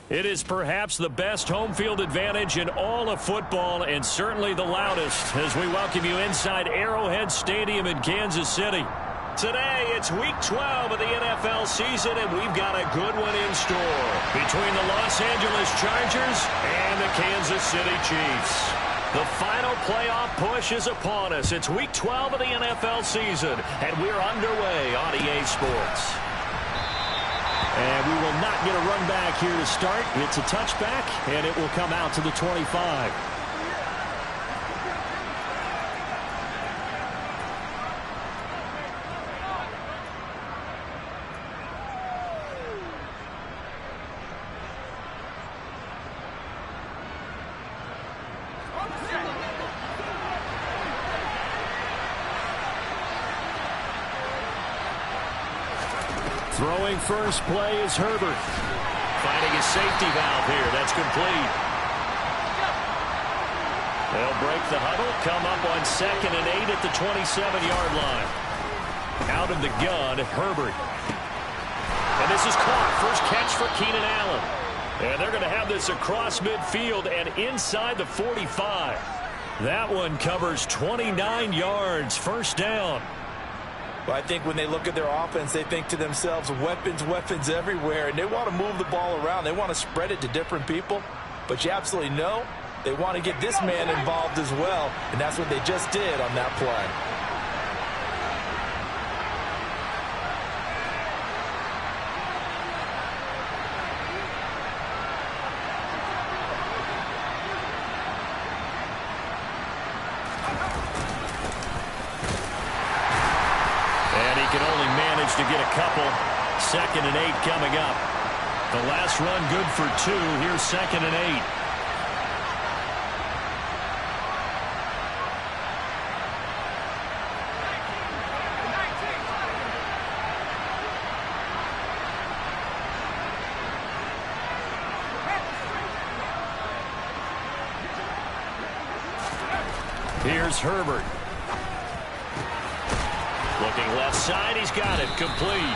It is perhaps the best home field advantage in all of football and certainly the loudest as we welcome you inside Arrowhead Stadium in Kansas City. Today, it's Week 12 of the NFL season, and we've got a good one in store between the Los Angeles Chargers and the Kansas City Chiefs. The final playoff push is upon us. It's Week 12 of the NFL season, and we're underway on EA Sports. And we will not get a run back here to start. It's a touchback, and it will come out to the 25. Throwing first play is Herbert. Finding his safety valve here. That's complete. They'll break the huddle. Come up on 2nd and 8 at the 27-yard line. Out of the gun, Herbert. And this is caught. First catch for Keenan Allen. And they're going to have this across midfield and inside the 45. That one covers 29 yards. First down. Well, I think when they look at their offense, they think to themselves, weapons, weapons everywhere, and they want to move the ball around. They want to spread it to different people, but you absolutely know they want to get this man involved as well, and that's what they just did on that play. To get a couple. 2nd and 8 coming up. The last run good for 2. Here's 2nd and 8. Here's Herbert. Looking left side, he's got it, complete.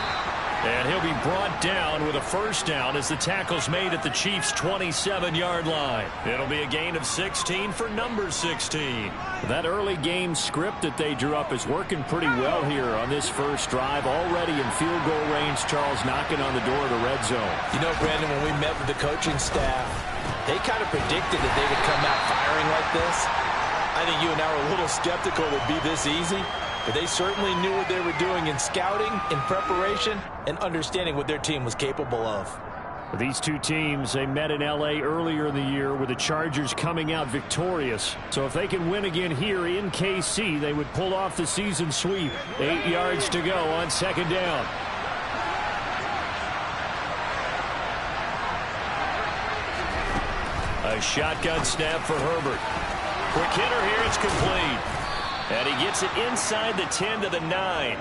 And he'll be brought down with a first down as the tackle's made at the Chiefs' 27-yard line. It'll be a gain of 16 for number 16. That early game script that they drew up is working pretty well here on this first drive. Already in field goal range, Charles knocking on the door of the red zone. You know, Brandon, when we met with the coaching staff, they kind of predicted that they would come out firing like this. I think you and I were a little skeptical it would be this easy. But they certainly knew what they were doing in scouting, in preparation, and understanding what their team was capable of. These two teams, they met in L.A. earlier in the year with the Chargers coming out victorious. So if they can win again here in KC, they would pull off the season sweep. 8 yards to go on 2nd down. A shotgun snap for Herbert. Quick hitter here, it's complete. And he gets it inside the 10 to the 9.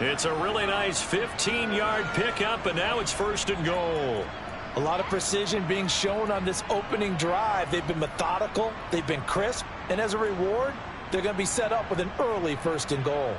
It's a really nice 15-yard pickup, and now it's 1st and goal. A lot of precision being shown on this opening drive. They've been methodical, they've been crisp, and as a reward, they're going to be set up with an early 1st and goal.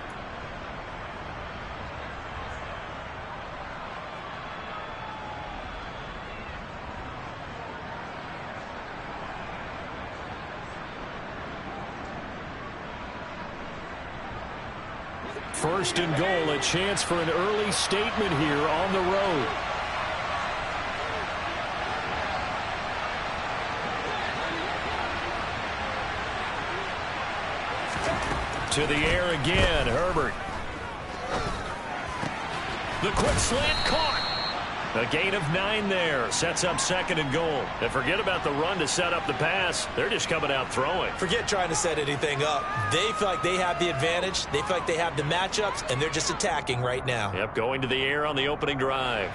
First and goal, a chance for an early statement here on the road. To the air again, Herbert. The quick slant caught. A gain of 9 there. Sets up 2nd and goal. And forget about the run to set up the pass. They're just coming out throwing. Forget trying to set anything up. They feel like they have the advantage. They feel like they have the matchups, and they're just attacking right now. Yep, going to the air on the opening drive.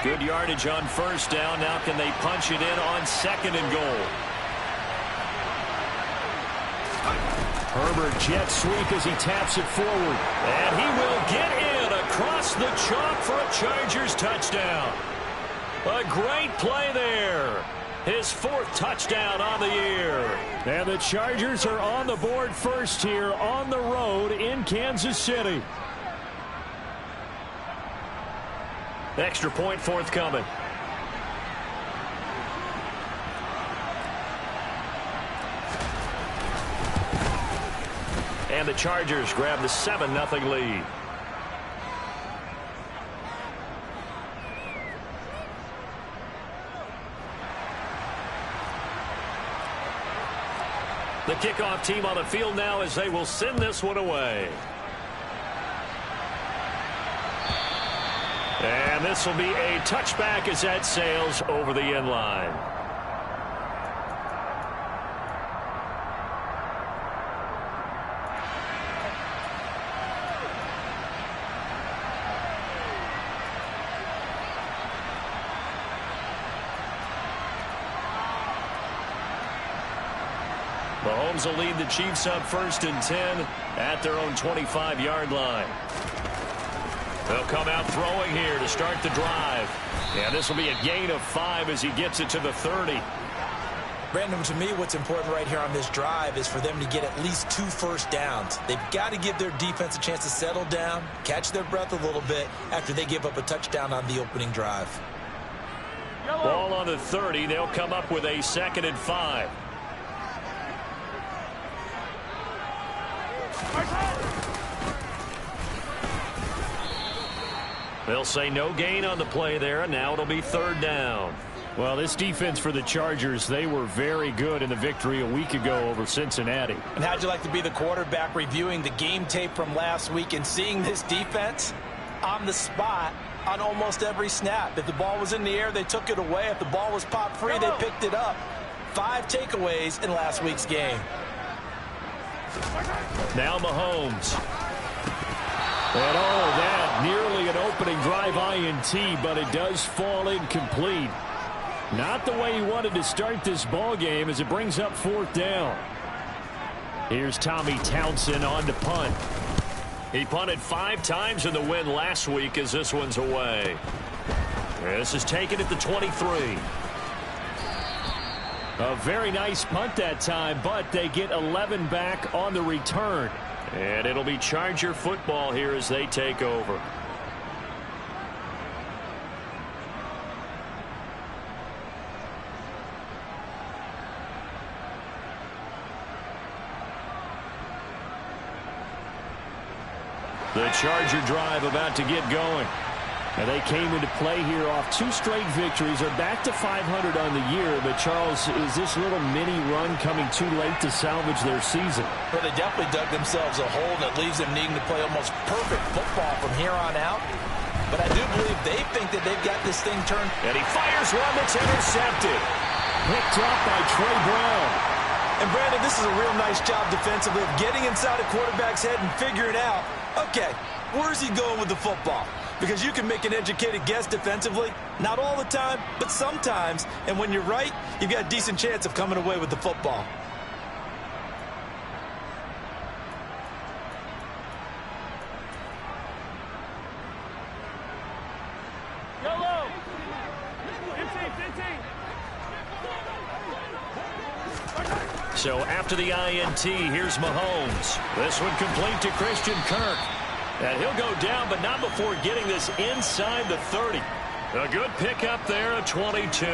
Good yardage on 1st down. Now can they punch it in on 2nd and goal? Herbert jet sweep as he taps it forward. And he will get in across the chalk for a Chargers touchdown. A great play there. His 4th touchdown on the year. And the Chargers are on the board first here on the road in Kansas City. Extra point forthcoming. And the Chargers grab the 7-0 lead. The kickoff team on the field now as they will send this one away. And this will be a touchback as that sails over the end line. Mahomes will lead the Chiefs up 1st and 10 at their own 25-yard line. They'll come out throwing here to start the drive. Yeah, this will be a gain of 5 as he gets it to the 30. Brandon, to me, what's important right here on this drive is for them to get at least 2 first downs. They've got to give their defense a chance to settle down, catch their breath a little bit after they give up a touchdown on the opening drive. Ball on the 30. They'll come up with a 2nd and 5. They'll say no gain on the play there, and now it'll be 3rd down. Well, this defense for the Chargers, they were very good in the victory a week ago over Cincinnati. And how'd you like to be the quarterback reviewing the game tape from last week and seeing this defense on the spot on almost every snap? If the ball was in the air, they took it away. If the ball was popped free, they picked it up. 5 takeaways in last week's game. Now Mahomes. And that nearly an opening drive INT, but it does fall incomplete. Not the way he wanted to start this ball game as it brings up 4th down. Here's Tommy Townsend on to punt. He punted 5 times in the win last week as this one's away. This is taken at the 23. A very nice punt that time, but they get 11 back on the return. And it'll be Charger football here as they take over. The Charger drive about to get going. And they came into play here off 2 straight victories. They're back to 500 on the year. But, Charles, is this little mini run coming too late to salvage their season? Well, they definitely dug themselves a hole that leaves them needing to play almost perfect football from here on out. But I do believe they think that they've got this thing turned. And he fires one that's intercepted. Picked up by Trey Brown. And, Brandon, this is a real nice job defensively of getting inside a quarterback's head and figuring out, okay, where's he going with the football? Because you can make an educated guess defensively. Not all the time, but sometimes. And when you're right, you've got a decent chance of coming away with the football. Yellow. 15. So after the INT, here's Mahomes. This one complete to Christian Kirk. And he'll go down, but not before getting this inside the 30. A good pickup there at 22.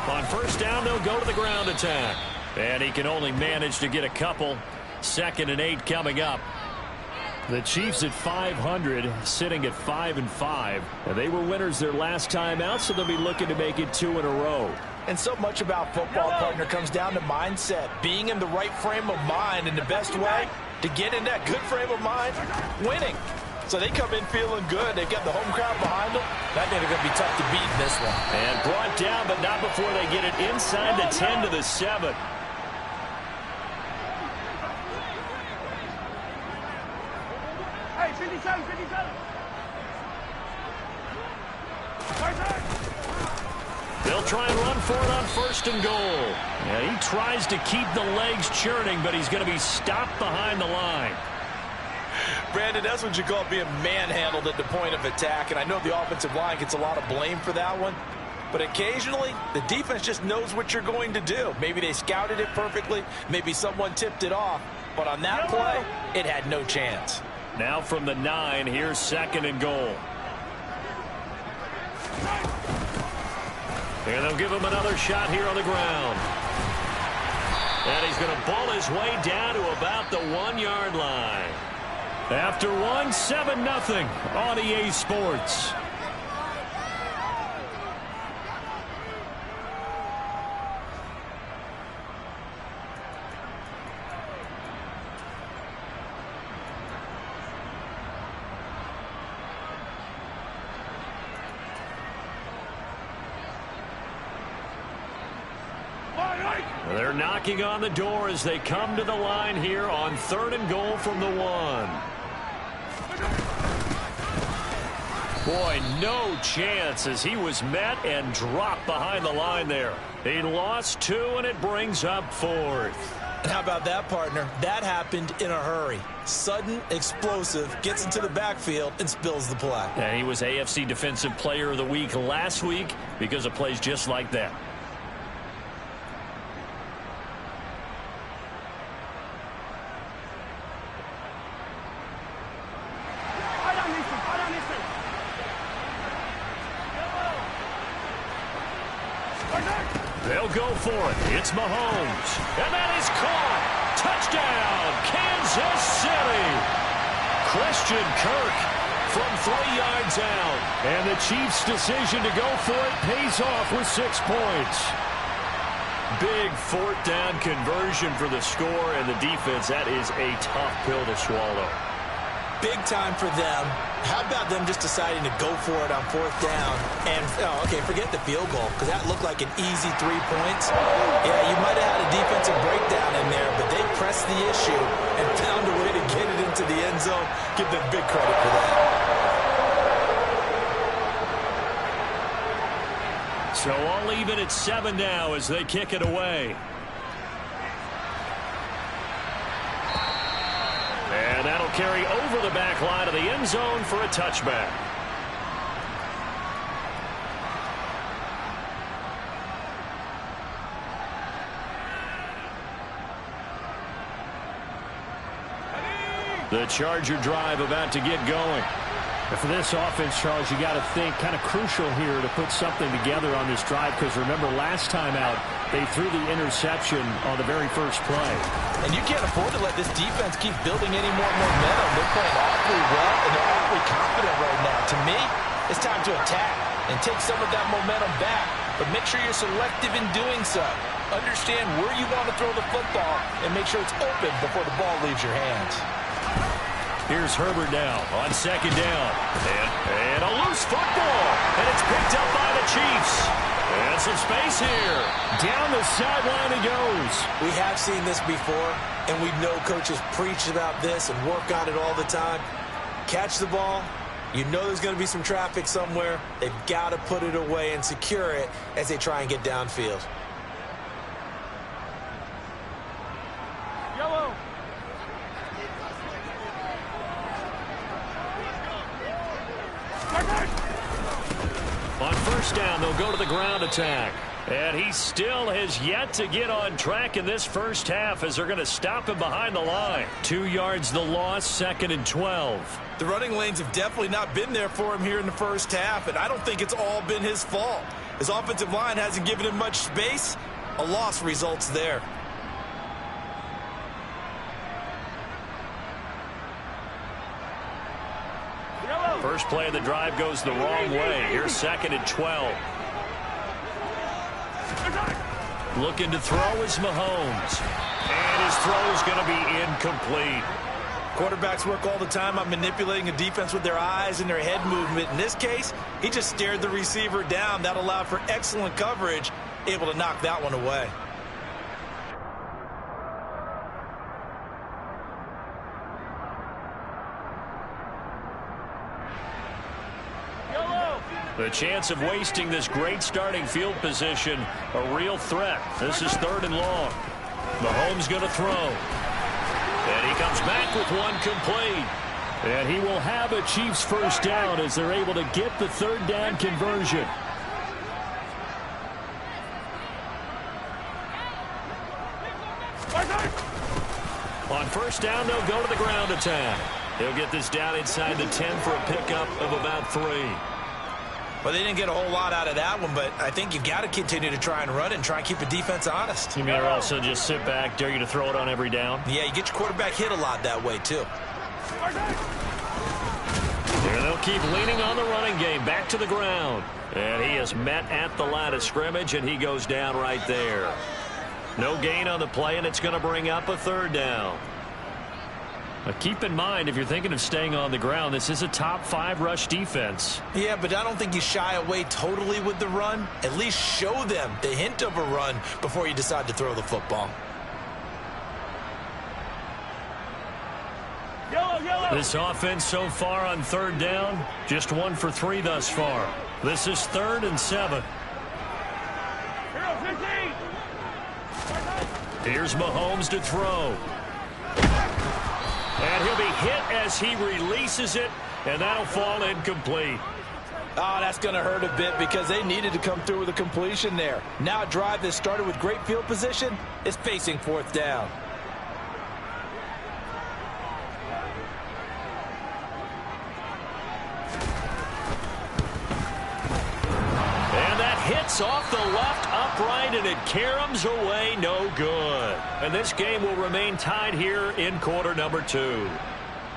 On 1st down, they'll go to the ground attack. And he can only manage to get a couple. 2nd and 8 coming up. The Chiefs at 500, sitting at 5-5. And they were winners their last time out, so they'll be looking to make it 2 in a row. And so much about football, partner, comes down to mindset. Being in the right frame of mind, and the best way to get in that good frame of mind, winning. So they come in feeling good. They've got the home crowd behind them. I think they're going to be tough to beat in this one. And brought down, but not before they get it inside the 10 to the 7. Hey, 57, 57. They'll try and run for it on 1st and goal. Yeah, he tries to keep the legs churning, but he's going to be stopped behind the line. Brandon, that's what you call being manhandled at the point of attack. And I know the offensive line gets a lot of blame for that one. But occasionally, the defense just knows what you're going to do. Maybe they scouted it perfectly. Maybe someone tipped it off. But on that play, it had no chance. Now from the 9, here's 2nd and goal. And they'll give him another shot here on the ground. And he's going to ball his way down to about the 1-yard line. After one, 7-0 on EA Sports. They're knocking on the door as they come to the line here on 3rd and goal from the 1. Boy, no chance as he was met and dropped behind the line there. He lost 2, and it brings up 4th. How about that, partner? That happened in a hurry. Sudden, explosive, gets into the backfield and spills the play. And he was AFC Defensive Player of the Week last week because of plays just like that. They'll go for it. It's Mahomes. And that is caught. Touchdown, Kansas City. Christian Kirk from 3 yards out. And the Chiefs' decision to go for it pays off with 6 points. Big 4th down conversion for the score, and the defense, that is a tough pill to swallow. Big time for them. How about them just deciding to go for it on 4th down? And, okay, forget the field goal, because that looked like an easy 3 points. Yeah, you might have had a defensive breakdown in there, but they pressed the issue and found a way to get it into the end zone. Give them big credit for that. So all even at 7 now as they kick it away. And that'll carry over the back line of the end zone for a touchback. The Charger drive about to get going. For this offense, Charles, you got to think kind of crucial here to put something together on this drive, because remember last time out they threw the interception on the very first play. And you can't afford to let this defense keep building any more momentum. They're playing awfully well, and they're awfully confident right now. To me, it's time to attack and take some of that momentum back, but make sure you're selective in doing so. Understand where you want to throw the football and make sure it's open before the ball leaves your hands. Here's Herbert now on 2nd down. And a loose football. And it's picked up by the Chiefs. And some space here. Down the sideline he goes. We have seen this before, and we know coaches preach about this and work on it all the time. Catch the ball. You know there's going to be some traffic somewhere. They've got to put it away and secure it as they try and get downfield. Yellow. On 1st down, they'll go to the ground attack. And he still has yet to get on track in this first half as they're going to stop him behind the line. 2 yards the loss, 2nd and 12. The running lanes have definitely not been there for him here in the first half, and I don't think it's all been his fault. His offensive line hasn't given him much space. A loss results there. First play of the drive goes the wrong way. Here's 2nd and 12. Looking to throw is Mahomes. And his throw is going to be incomplete. Quarterbacks work all the time on manipulating a defense with their eyes and their head movement. In this case, he just stared the receiver down. That allowed for excellent coverage, able to knock that one away. The chance of wasting this great starting field position, a real threat. This is 3rd and long. Mahomes going to throw. And he comes back with one complete. And he will have a Chiefs first down as they're able to get the 3rd down conversion. On 1st down, they'll go to the ground attack. He'll get this down inside the 10 for a pickup of about 3. Well, they didn't get a whole lot out of that one, but I think you've got to continue to try and run it and try and keep the defense honest. You mean also just sit back, dare you to throw it on every down? Yeah, you get your quarterback hit a lot that way, too. Here they'll keep leaning on the running game. Back to the ground. And he is met at the line of scrimmage, and he goes down right there. No gain on the play, and it's going to bring up a third down. Now keep in mind, if you're thinking of staying on the ground, this is a top 5 rush defense. Yeah, but I don't think you shy away totally with the run. At least show them the hint of a run before you decide to throw the football. This offense so far on third down, just 1 for 3 thus far. This is 3rd and 7. Here's Mahomes to throw. And he'll be hit as he releases it, and that'll fall incomplete. Oh, that's going to hurt a bit because they needed to come through with a completion there. Now a drive that started with great field position is facing 4th down. Hits off the left upright, and it caroms away, no good. And this game will remain tied here in quarter number 2.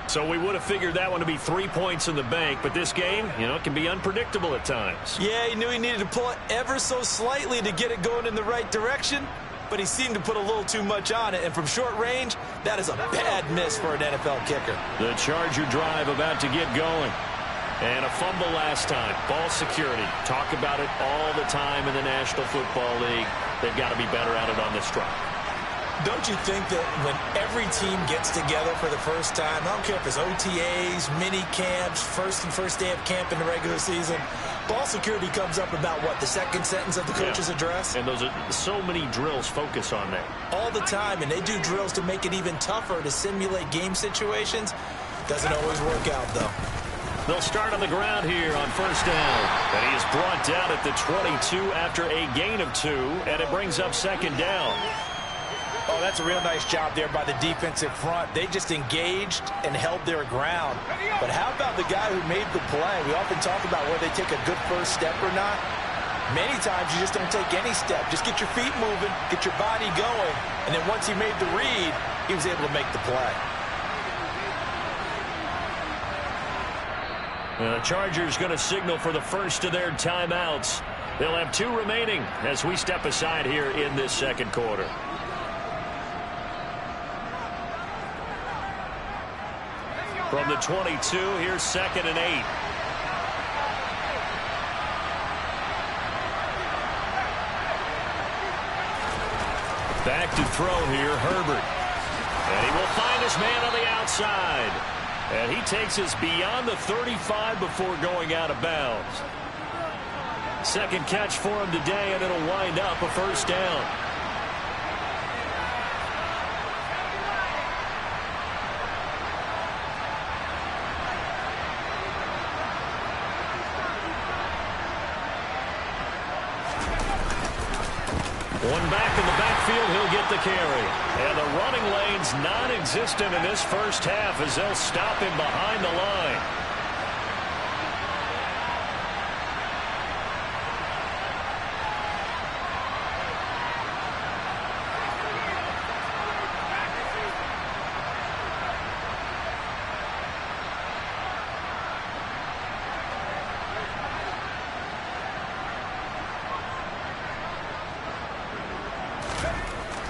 So we would have figured that one to be 3 points in the bank, but this game, it can be unpredictable at times. Yeah, he knew he needed to pull it ever so slightly to get it going in the right direction, but he seemed to put a little too much on it, and from short range, that is a bad miss for an NFL kicker. The Charger drive about to get going. And a fumble last time. Ball security. Talk about it all the time in the National Football League. They've got to be better at it on this drive. Don't you think that when every team gets together for the first time, I don't care if it's OTAs, mini camps, first day of camp in the regular season, ball security comes up about what, the second sentence of the coach's address? And those are so many drills focus on that. All the time, and they do drills to make it even tougher to simulate game situations. Doesn't always work out, though. They'll start on the ground here on first down. And he is brought down at the 22 after a gain of 2, and it brings up second down. Oh, that's a real nice job there by the defensive front. They just engaged and held their ground. But how about the guy who made the play? We often talk about whether they take a good first step or not. Many times you just don't take any step. Just get your feet moving, get your body going, and then once he made the read, he was able to make the play. The Chargers going to signal for the first of their timeouts. They'll have 2 remaining as we step aside here in this second quarter. From the 22, here's 2nd and 8. Back to throw here, Herbert. And he will find his man on the outside. And he takes us beyond the 35 before going out of bounds. Second catch for him today, and it'll wind up a first down. One back in the backfield, he'll get the carry. And the running lane's non-existent in this first half as they'll stop him behind the line.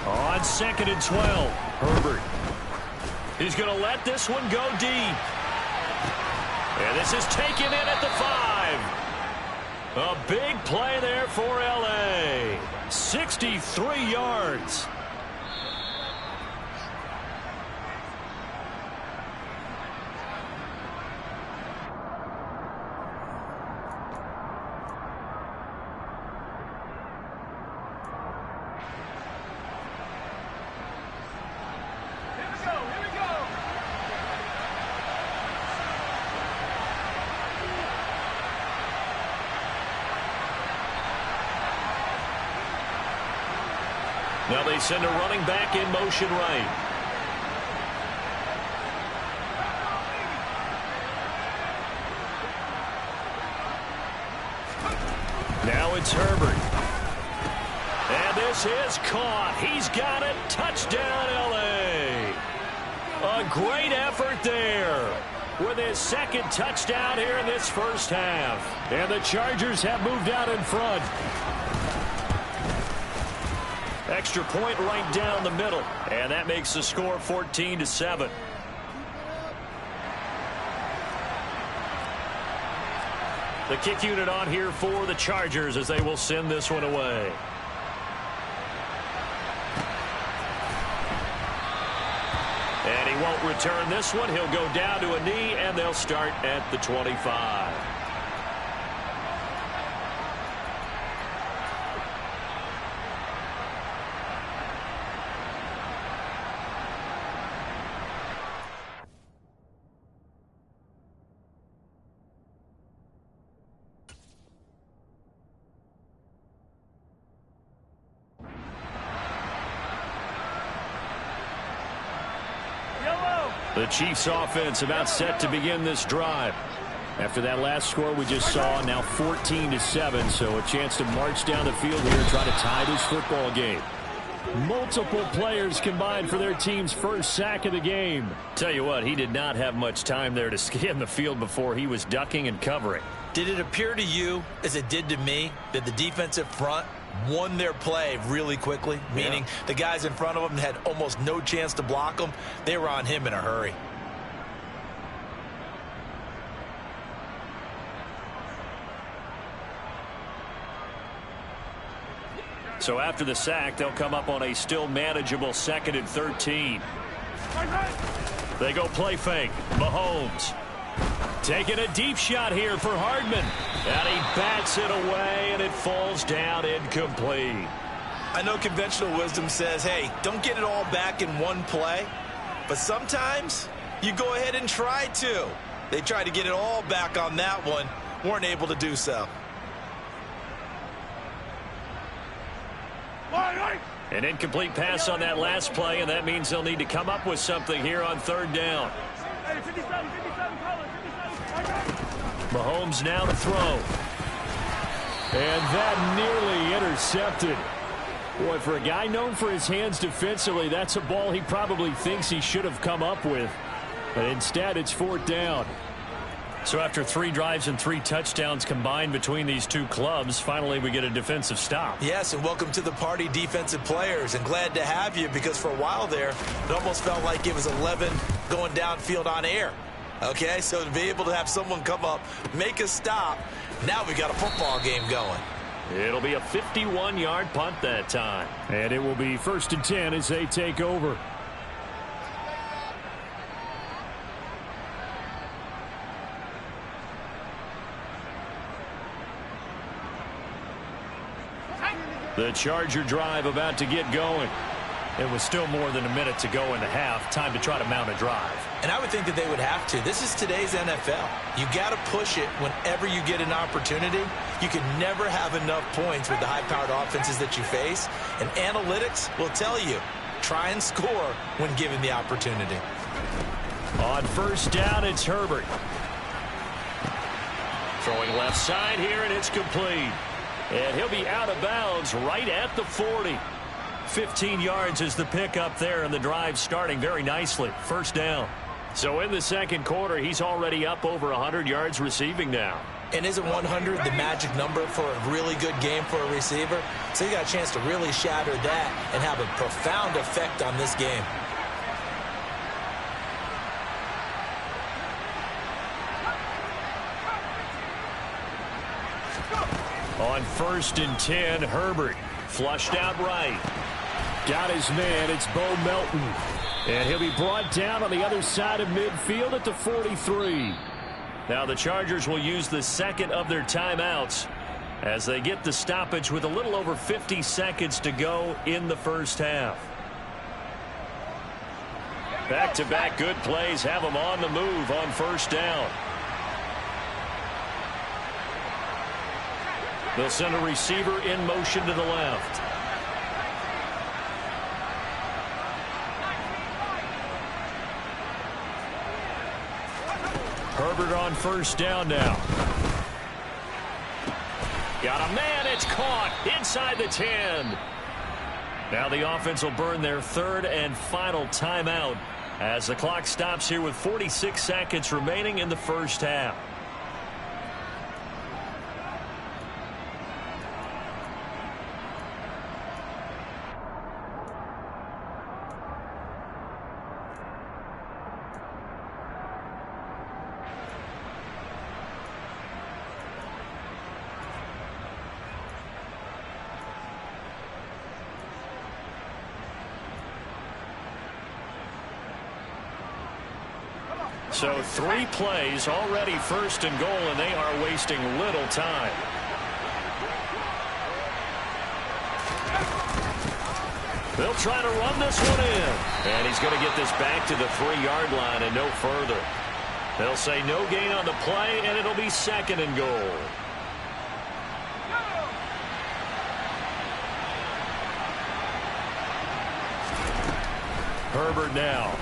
On 2nd and 12, Herbert. He's going to let this one go deep. And this is taken in at the 5. A big play there for L.A. 63 yards. Now they send a running back in motion right. It's Herbert. And this is caught. He's got it. Touchdown, L.A. A great effort there with his second touchdown here in this first half. And the Chargers have moved out in front. Extra point right down the middle. And that makes the score 14-7. The kick unit on here for the Chargers as they will send this one away. And he won't return this one. He'll go down to a knee, and they'll start at the 25. The Chiefs offense about set to begin this drive. After that last score we just saw, now 14-7, so a chance to march down the field here and try to tie this football game. Multiple players combined for their team's first sack of the game. Tell you what, he did not have much time there to scan the field before he was ducking and covering. Did it appear to you, as it did to me, that the defensive front won their play really quickly? Meaning the guys in front of them had almost no chance to block them. They were on him in a hurry. So after the sack, they'll come up on a still manageable 2nd and 13. They go play fake. Mahomes taking a deep shot here for Hardman. And he bats it away, and it falls down incomplete. I know conventional wisdom says, hey, don't get it all back in one play. But sometimes you go ahead and try to. They tried to get it all back on that one. Weren't able to do so. An incomplete pass on that last play, and that means they'll need to come up with something here on 3rd down. Mahomes now to throw. And that nearly intercepted. Boy, for a guy known for his hands defensively, that's a ball he probably thinks he should have come up with. But instead, it's 4th down. So after 3 drives and 3 touchdowns combined between these two clubs, finally we get a defensive stop. Yes, and welcome to the party, defensive players. And glad to have you, because for a while there, it almost felt like it was 11 going downfield on air. Okay, so to be able to have someone come up, make a stop, now we got a football game going. It'll be a 51-yard punt that time. And it will be 1st and 10 as they take over. The Charger drive about to get going. It was still more than a minute to go in the half. Time to try to mount a drive. And I would think that they would have to. This is today's NFL. You got to push it whenever you get an opportunity. You can never have enough points with the high-powered offenses that you face. And analytics will tell you, try and score when given the opportunity. On 1st down, it's Herbert. Throwing left side here, and it's complete. And he'll be out of bounds right at the 40. 15 yards is the pickup there, and the drive starting very nicely. 1st down. So in the 2nd quarter, he's already up over 100 yards receiving now. And isn't 100 the magic number for a really good game for a receiver? So you got a chance to really shatter that and have a profound effect on this game. On 1st and 10, Herbert flushed out right. Got his man. It's Bo Melton. And he'll be brought down on the other side of midfield at the 43. Now the Chargers will use the 2nd of their timeouts as they get the stoppage with a little over 50 seconds to go in the 1st half. Back-to-back good plays have them on the move on 1st down. They'll send a receiver in motion to the left. Herbert on 1st down now. Got a man. It's caught inside the 10. Now the offense will burn their third and final timeout as the clock stops here with 46 seconds remaining in the first half. So 3 plays already first and goal, and they are wasting little time. They'll try to run this one in. And he's going to get this back to the 3-yard line and no further. They'll say no gain on the play, and it'll be second and goal. Herbert now.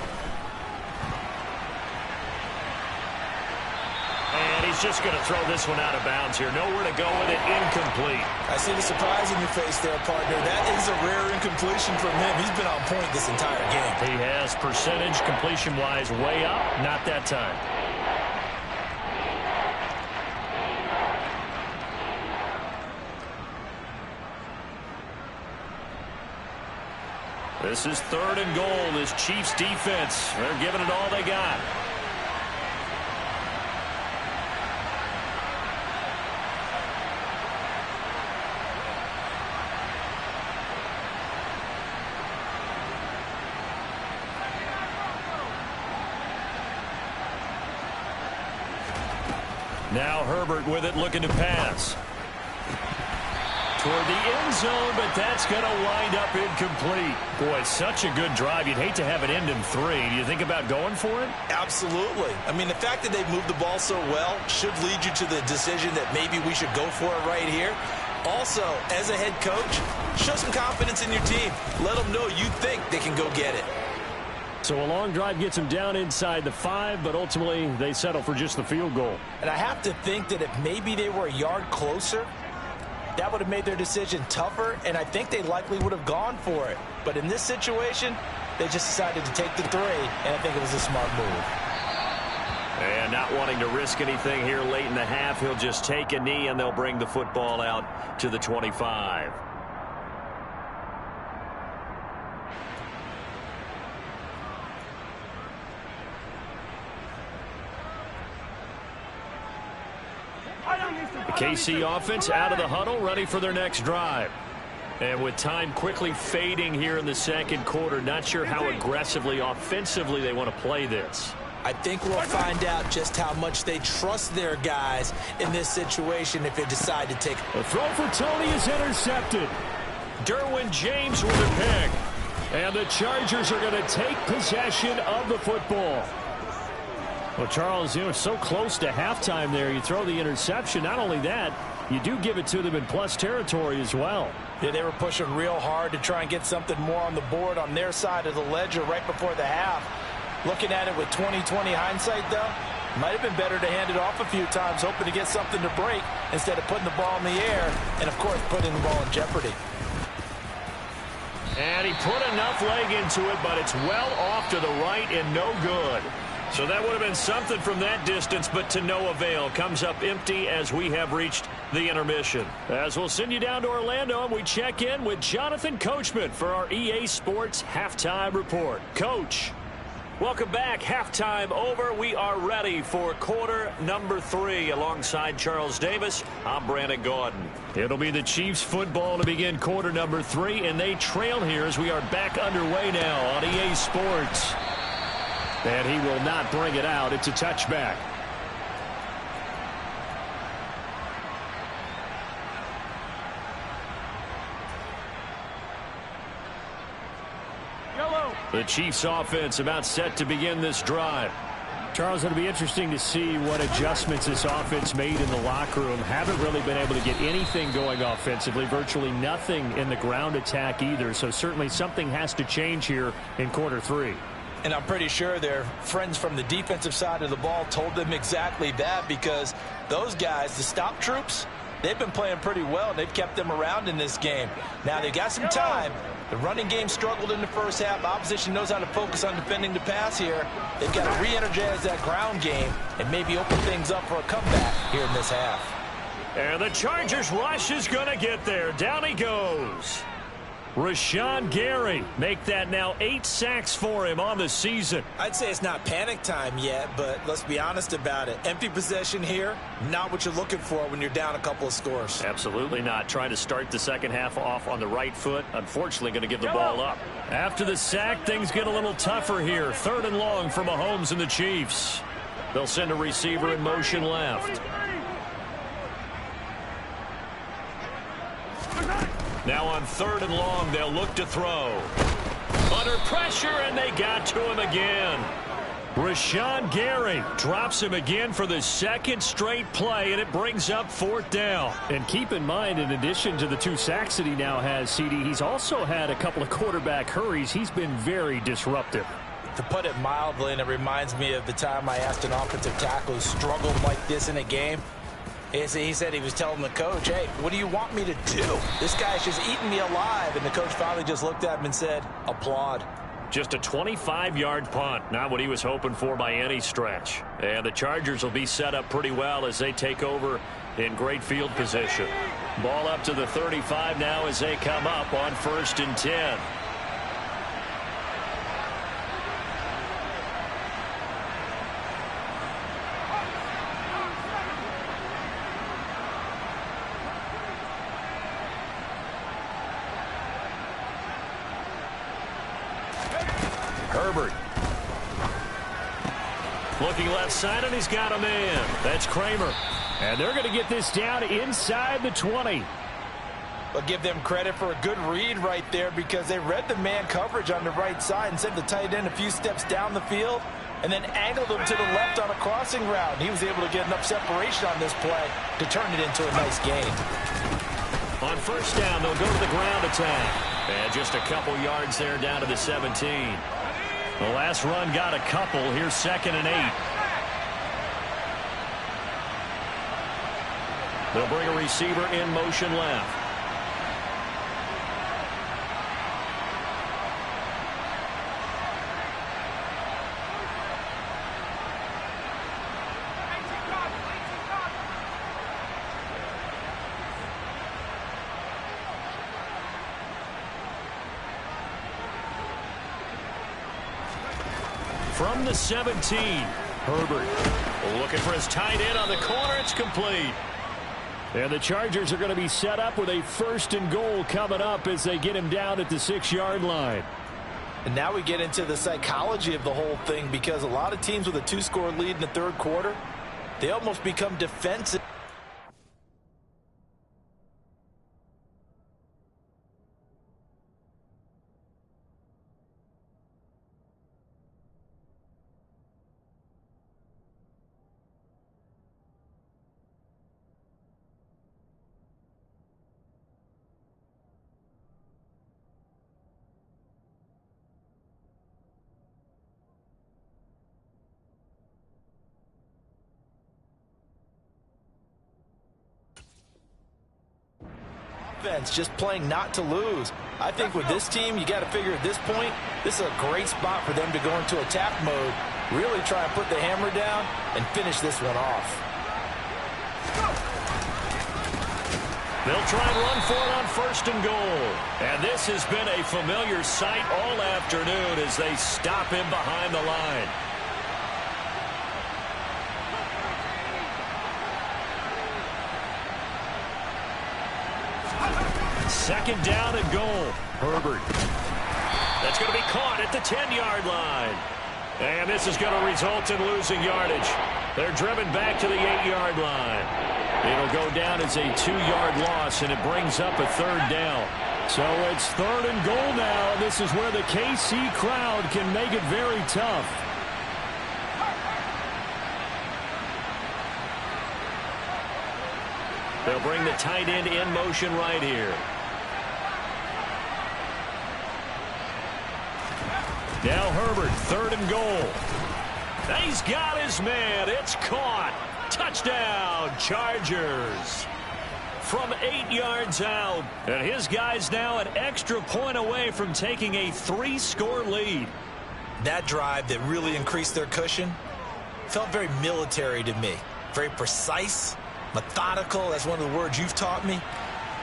And he's just going to throw this one out of bounds here. Nowhere to go with it. Incomplete. I see the surprise in your face there, partner. That is a rare incompletion from him. He's been on point this entire game. He has percentage completion-wise way up. Not that time. This is third and goal. This Chiefs defense, they're giving it all they got. Now Herbert with it, looking to pass. Toward the end zone, but that's going to wind up incomplete. Boy, such a good drive. You'd hate to have it end in 3. Do you think about going for it? Absolutely. I mean, the fact that they've moved the ball so well should lead you to the decision that maybe we should go for it right here. Also, as a head coach, show some confidence in your team. Let them know you think they can go get it. So a long drive gets them down inside the 5, but ultimately they settle for just the field goal. And I have to think that if maybe they were a yard closer, that would have made their decision tougher, and I think they likely would have gone for it. But in this situation, they just decided to take the 3, and I think it was a smart move. And not wanting to risk anything here late in the half, he'll just take a knee, and they'll bring the football out to the 25. The KC offense out of the huddle, ready for their next drive. And with time quickly fading here in the second quarter, not sure how aggressively, offensively they want to play this. I think we'll find out just how much they trust their guys in this situation if they decide to take. The throw for Tony is intercepted. Derwin James with a pick. And the Chargers are going to take possession of the football. Well, Charles, you know, so close to halftime there. You throw the interception. Not only that, you do give it to them in plus territory as well. Yeah, they were pushing real hard to try and get something more on the board on their side of the ledger right before the half. Looking at it with 20/20 hindsight, though, might have been better to hand it off a few times, hoping to get something to break instead of putting the ball in the air and, of course, putting the ball in jeopardy. And he put enough leg into it, but it's well off to the right and no good. So that would have been something from that distance, but to no avail. Comes up empty as we have reached the intermission. As we'll send you down to Orlando, and we check in with Jonathan Coachman for our EA Sports Halftime Report. Coach, welcome back. Halftime over. We are ready for quarter number 3. Alongside Charles Davis, I'm Brandon Gaudin. It'll be the Chiefs football to begin quarter number 3, and they trail here as we are back underway now on EA Sports. And he will not bring it out. It's a touchback. Yellow. The Chiefs offense about set to begin this drive. Charles, it'll be interesting to see what adjustments this offense made in the locker room. Haven't really been able to get anything going offensively. Virtually nothing in the ground attack either. So certainly something has to change here in quarter 3. And I'm pretty sure their friends from the defensive side of the ball told them exactly that, because those guys, the stop troops, they've been playing pretty well, and they've kept them around in this game. Now, they've got some time. The running game struggled in the first half. Opposition knows how to focus on defending the pass here. They've got to re-energize that ground game and maybe open things up for a comeback here in this half. And the Chargers rush is going to get there. Down he goes. Rashawn Gary, make that now 8 sacks for him on the season. I'd say it's not panic time yet, but let's be honest about it. Empty possession here, not what you're looking for when you're down a couple of scores. Absolutely not. Trying to start the second half off on the right foot. Unfortunately, going to give the ball up. After the sack, things get a little tougher here. 3rd and long for Mahomes and the Chiefs. They'll send a receiver in motion left. Now on 3rd and long, they'll look to throw. Under pressure, and they got to him again. Rashawn Gary drops him again for the 2nd straight play, and it brings up 4th down. And keep in mind, in addition to the 2 sacks that he now has, CD, he's also had a couple of quarterback hurries. He's been very disruptive. To put it mildly, and it reminds me of the time I asked an offensive tackle who struggled like this in a game. He said he was telling the coach, hey, what do you want me to do? This guy's just eating me alive. And the coach finally just looked at him and said, applaud. Just a 25-yard punt. Not what he was hoping for by any stretch. And the Chargers will be set up pretty well as they take over in great field position. Ball up to the 35 now as they come up on 1st and 10. Herbert. Looking left side, and he's got a man. That's Kramer. And they're going to get this down inside the 20. But give them credit for a good read right there because they read the man coverage on the right side and sent the tight end a few steps down the field and then angled him to the left on a crossing route. He was able to get enough separation on this play to turn it into a nice gain. On 1st down, they'll go to the ground attack. And just a couple yards there down to the 17. The last run got a couple. Here's 2nd and 8. They'll bring a receiver in motion left. From the 17, Herbert looking for his tight end on the corner. It's complete. And the Chargers are going to be set up with a 1st and goal coming up as they get him down at the 6-yard line. And now we get into the psychology of the whole thing because a lot of teams with a 2-score lead in the 3rd quarter, they almost become defensive. Just playing not to lose. I think with this team, you got to figure at this point, this is a great spot for them to go into attack mode, really try and put the hammer down and finish this one off. They'll try and run for it on 1st and goal. And this has been a familiar sight all afternoon as they stop him behind the line. 2nd down and goal. Herbert. That's going to be caught at the 10-yard line. And this is going to result in losing yardage. They're driven back to the 8-yard line. It'll go down as a 2-yard loss, and it brings up a 3rd down. So it's 3rd and goal now. This is where the KC crowd can make it very tough. They'll bring the tight end in motion right here. Now Herbert, 3rd and goal. He's got his man. It's caught. Touchdown, Chargers. from 8 yards out. And his guys now an extra point away from taking a 3-score lead. That drive that really increased their cushion felt very military to me. Very precise, methodical. That's one of the words you've taught me.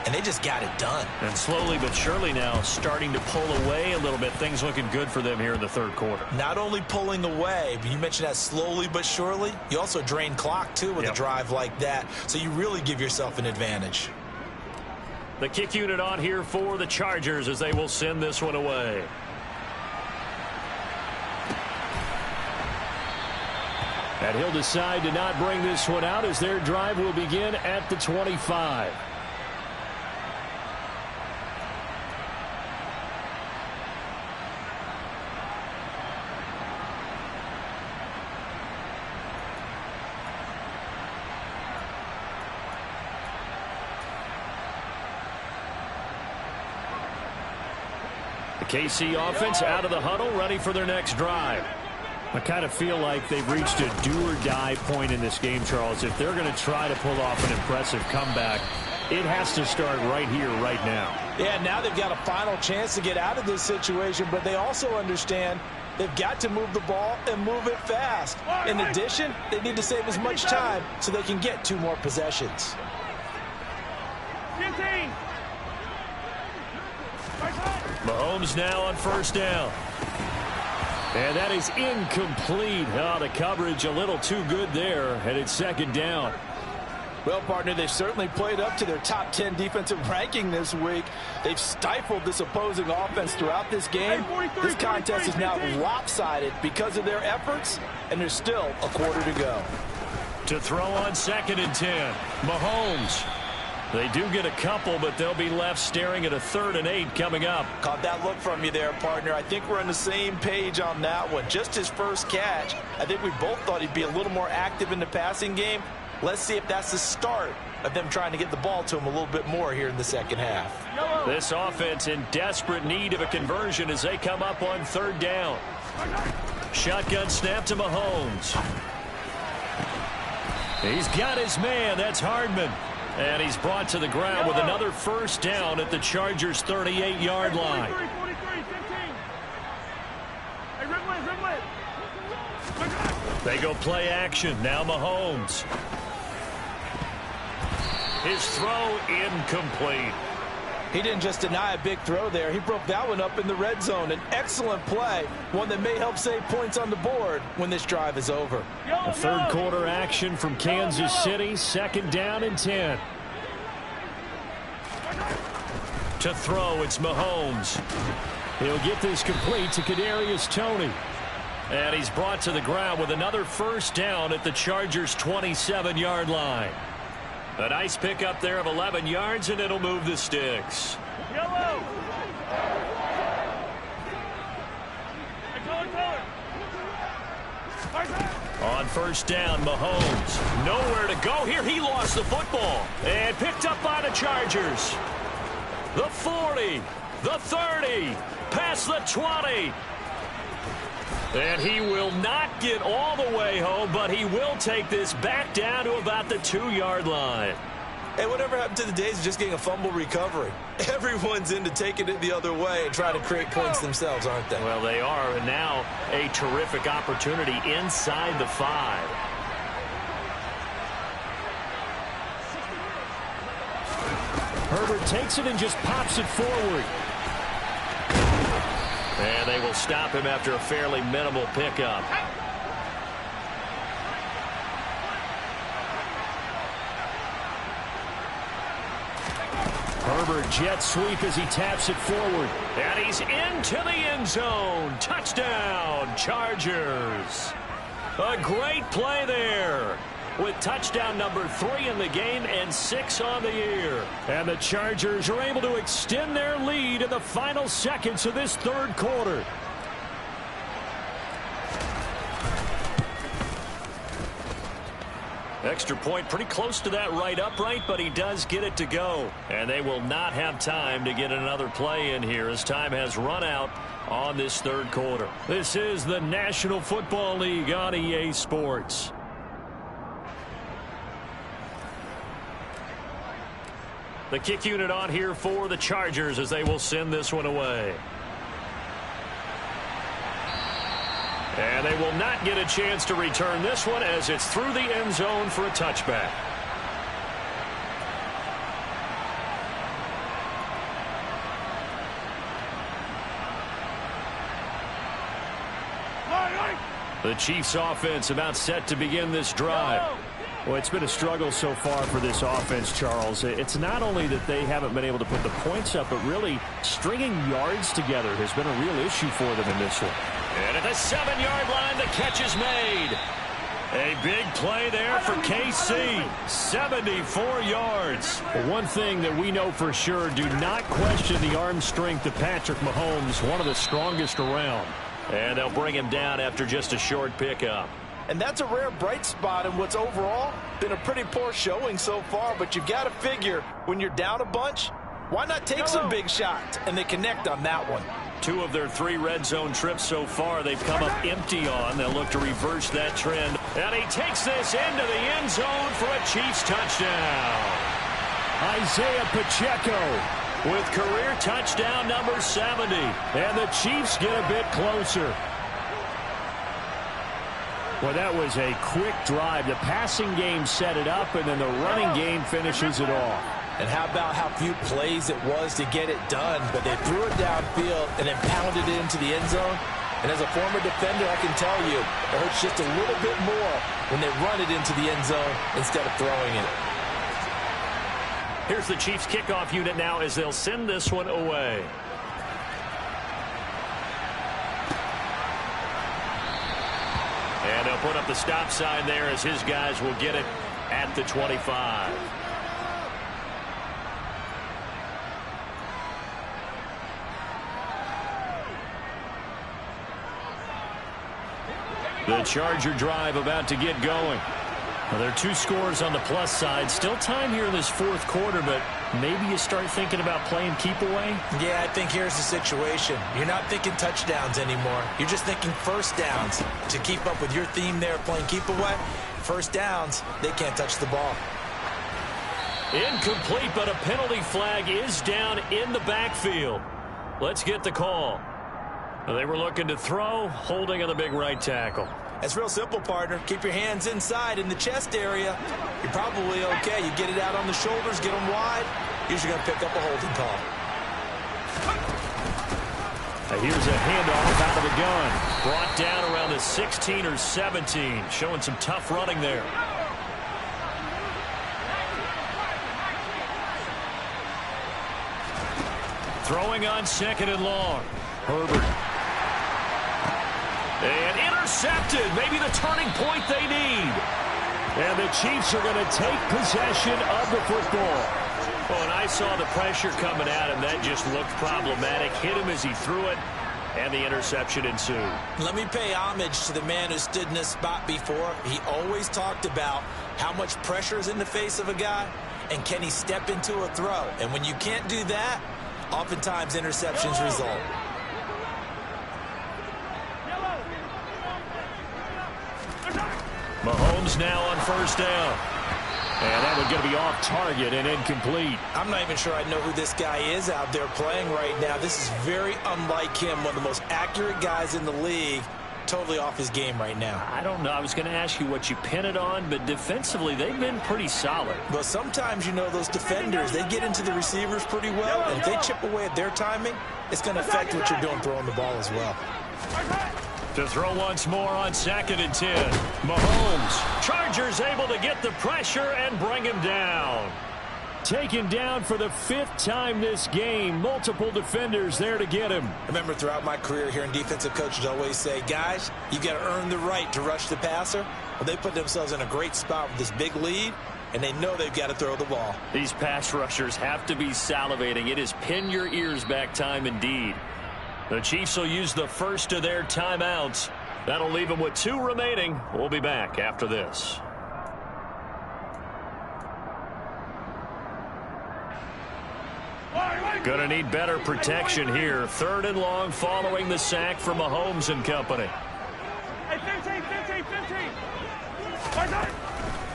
And they just got it done. And slowly but surely now starting to pull away a little bit. Things looking good for them here in the third quarter. Not only pulling away, but you mentioned that slowly but surely. You also drain clock, too, with a drive like that. So you really give yourself an advantage. The kick unit on here for the Chargers as they will send this one away. And he'll decide to not bring this one out as their drive will begin at the 25. KC offense out of the huddle, ready for their next drive. I kind of feel like they've reached a do-or-die point in this game, Charles. If they're going to try to pull off an impressive comeback, it has to start right here, right now. Yeah, now they've got a final chance to get out of this situation, but they also understand they've got to move the ball and move it fast. In addition, they need to save as much time so they can get 2 more possessions. 15. Mahomes now on first down. And that is incomplete. Oh, the coverage a little too good there, and it's second down. Well, partner, they've certainly played up to their top 10 defensive ranking this week. They've stifled this opposing offense throughout this game. This contest is now lopsided because of their efforts, and there's still a quarter to go. To throw on 2nd and 10. Mahomes. They do get a couple, but they'll be left staring at a 3rd and 8 coming up. Caught that look from you there, partner. I think we're on the same page on that one. Just his first catch. I think we both thought he'd be a little more active in the passing game. Let's see if that's the start of them trying to get the ball to him a little bit more here in the second half. This offense in desperate need of a conversion as they come up on 3rd down. Shotgun snap to Mahomes. He's got his man. That's Hardman. And he's brought to the ground with another first down at the Chargers' 38-yard line. 43, 15. Hey, Ridley. They go play action. Now Mahomes. His throw incomplete. He didn't just deny a big throw there. He broke that one up in the red zone. An excellent play, one that may help save points on the board when this drive is over. A third quarter action from Kansas City. 2nd down and 10. To throw, it's Mahomes. He'll get this complete to Kadarius Toney. And he's brought to the ground with another first down at the Chargers' 27-yard line. A nice pickup there of 11 yards, and it'll move the sticks. Yellow. On first down, Mahomes. Nowhere to go here. He lost the football. And picked up by the Chargers. The 40. The 30. Past the 20. And he will not get all the way home, but he will take this back down to about the 2-yard line. Hey, whatever happened to the days of just getting a fumble recovery? Everyone's into taking it the other way and trying to create points themselves, aren't they? Well, they are, and now a terrific opportunity inside the 5. Herbert takes it and just pops it forward. And they will stop him after a fairly minimal pickup. Herbert jet sweep as he taps it forward. And he's into the end zone. Touchdown, Chargers. A great play there. With touchdown number 3 in the game and 6 on the year. And the Chargers are able to extend their lead in the final seconds of this third quarter. Extra point pretty close to that right upright, but he does get it to go. And they will not have time to get another play in here as time has run out on this third quarter. This is the National Football League on EA Sports. The kick unit on here for the Chargers as they will send this one away. And they will not get a chance to return this one as it's through the end zone for a touchback. The Chiefs offense about set to begin this drive. Well, it's been a struggle so far for this offense, Charles. It's not only that they haven't been able to put the points up, but really stringing yards together has been a real issue for them in this one. And at the 7-yard line, the catch is made. A big play there for KC. 74 yards. Well, one thing that we know for sure, do not question the arm strength of Patrick Mahomes, one of the strongest around. And they'll bring him down after just a short pickup. And that's a rare bright spot in what's overall been a pretty poor showing so far. But you've got to figure when you're down a bunch, why not take some big shots? And they connect on that one. 2 of their 3 red zone trips so far they've come up empty on. They'll look to reverse that trend. And he takes this into the end zone for a Chiefs touchdown. Isaiah Pacheco with career touchdown number 70. And the Chiefs get a bit closer. Well, that was a quick drive. The passing game set it up, and then the running game finishes it off. And how about how few plays it was to get it done, but they threw it downfield and then pounded it into the end zone. And as a former defender, I can tell you, it hurts just a little bit more when they run it into the end zone instead of throwing it. Here's the Chiefs kickoff unit now as they'll send this one away. And they'll put up the stop sign there as his guys will get it at the 25. The Charger drive about to get going. Well, there are 2 scores on the plus side. Still time here in this 4th quarter, but maybe you start thinking about playing keep away? Yeah, I think here's the situation. You're not thinking touchdowns anymore. You're just thinking first downs. To keep up with your theme there, playing keep away, first downs, they can't touch the ball. Incomplete, but a penalty flag is down in the backfield. Let's get the call. They were looking to throw, holding on the big right tackle. It's real simple, partner. Keep your hands inside in the chest area. You're probably okay. You get it out on the shoulders, get them wide. Usually going to pick up a holding call. Now here's a handoff out of the gun. Brought down around the 16 or 17. Showing some tough running there. Throwing on 2nd and long. Herbert. And intercepted. Maybe the turning point they need. And the Chiefs are going to take possession of the football. Oh, and I saw the pressure coming at him. That just looked problematic. Hit him as he threw it, and the interception ensued. Let me pay homage to the man who stood in this spot before. He always talked about how much pressure is in the face of a guy, and can he step into a throw. And when you can't do that, oftentimes interceptions result. Mahomes now on 1st down. And that one's going to be off target and incomplete. I'm not even sure I know who this guy is out there playing right now. This is very unlike him, one of the most accurate guys in the league. Totally off his game right now. I don't know. I was going to ask you what you pin it on, but defensively, they've been pretty solid. Well, sometimes, you know, those defenders, they get into the receivers pretty well, and if they chip away at their timing, it's going to affect what you're doing throwing the ball as well. To throw once more on 2nd and 10. Mahomes. Chargers able to get the pressure and bring him down. Taken down for the 5th time this game. Multiple defenders there to get him. I remember throughout my career hearing defensive coaches always say, guys, you got to earn the right to rush the passer. Well, they put themselves in a great spot with this big lead, and they know they've got to throw the ball. These pass rushers have to be salivating. It is pin your ears back time indeed. The Chiefs will use the first of their timeouts. That'll leave them with 2 remaining. We'll be back after this. Gonna need better protection here. 3rd and long following the sack from Mahomes and company. Hey, 15.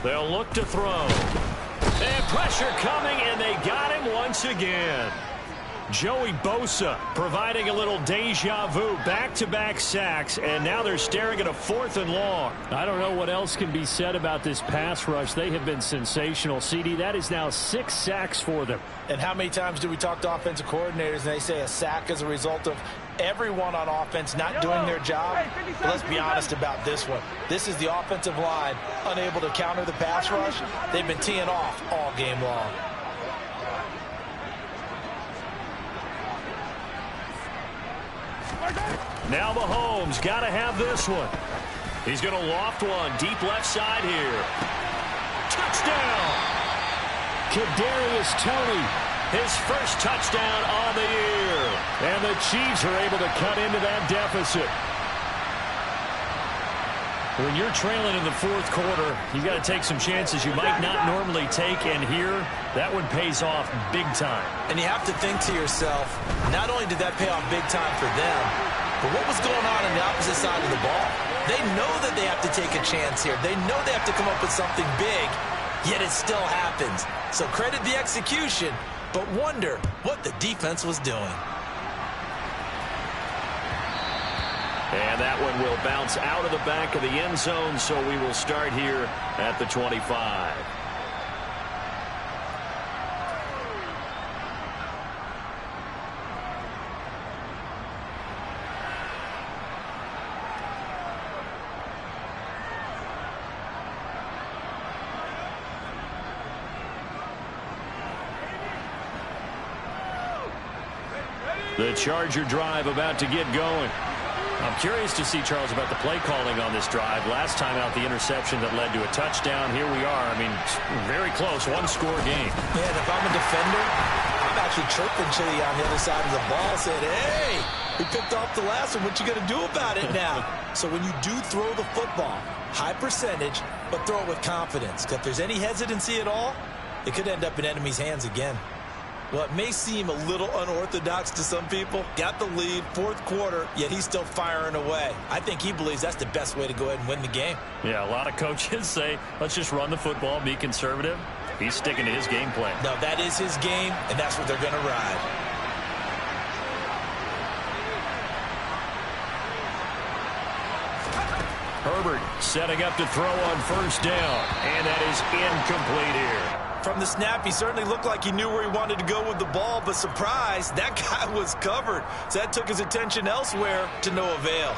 They'll look to throw. And pressure coming, and they got him once again. Joey Bosa providing a little deja vu, back-to-back sacks, and now they're staring at a 4th and long. I don't know what else can be said about this pass rush. They have been sensational, CD. That is now 6 sacks for them. And how many times do we talk to offensive coordinators and they say a sack is a result of everyone on offense not doing their job? But let's be honest about this one. This is the offensive line unable to counter the pass rush. They've been teeing off all game long. Now Mahomes got to have this one. He's going to loft one deep left side here. Touchdown! Kadarius Toney, his first touchdown on the year. And the Chiefs are able to cut into that deficit. When you're trailing in the 4th quarter, you've got to take some chances you might not normally take, and here, that one pays off big time. And you have to think to yourself, not only did that pay off big time for them, but what was going on the opposite side of the ball? They know that they have to take a chance here. They know they have to come up with something big, yet it still happens. So credit the execution, but wonder what the defense was doing. And that one will bounce out of the back of the end zone, so we will start here at the 25. The Charger drive about to get going. I'm curious to see, Charles, about the play calling on this drive. Last time out, the interception that led to a touchdown. Here we are. I mean, very close, 1-score game. Yeah, and if I'm a defender, I'm actually chirping Chili on the other side of the ball, saying, hey, we picked off the last one. What you going to do about it now? So when you do throw the football, high percentage, but throw it with confidence. Because if there's any hesitancy at all, it could end up in enemy's hands again. Well, it may seem a little unorthodox to some people. Got the lead, 4th quarter, yet he's still firing away. I think he believes that's the best way to go ahead and win the game. Yeah, a lot of coaches say, let's just run the football, be conservative. He's sticking to his game plan. No, that is his game, and that's what they're going to ride. Herbert setting up to throw on 1st down, and that is incomplete here. From the snap, he certainly looked like he knew where he wanted to go with the ball, but surprise, that guy was covered. So that took his attention elsewhere to no avail.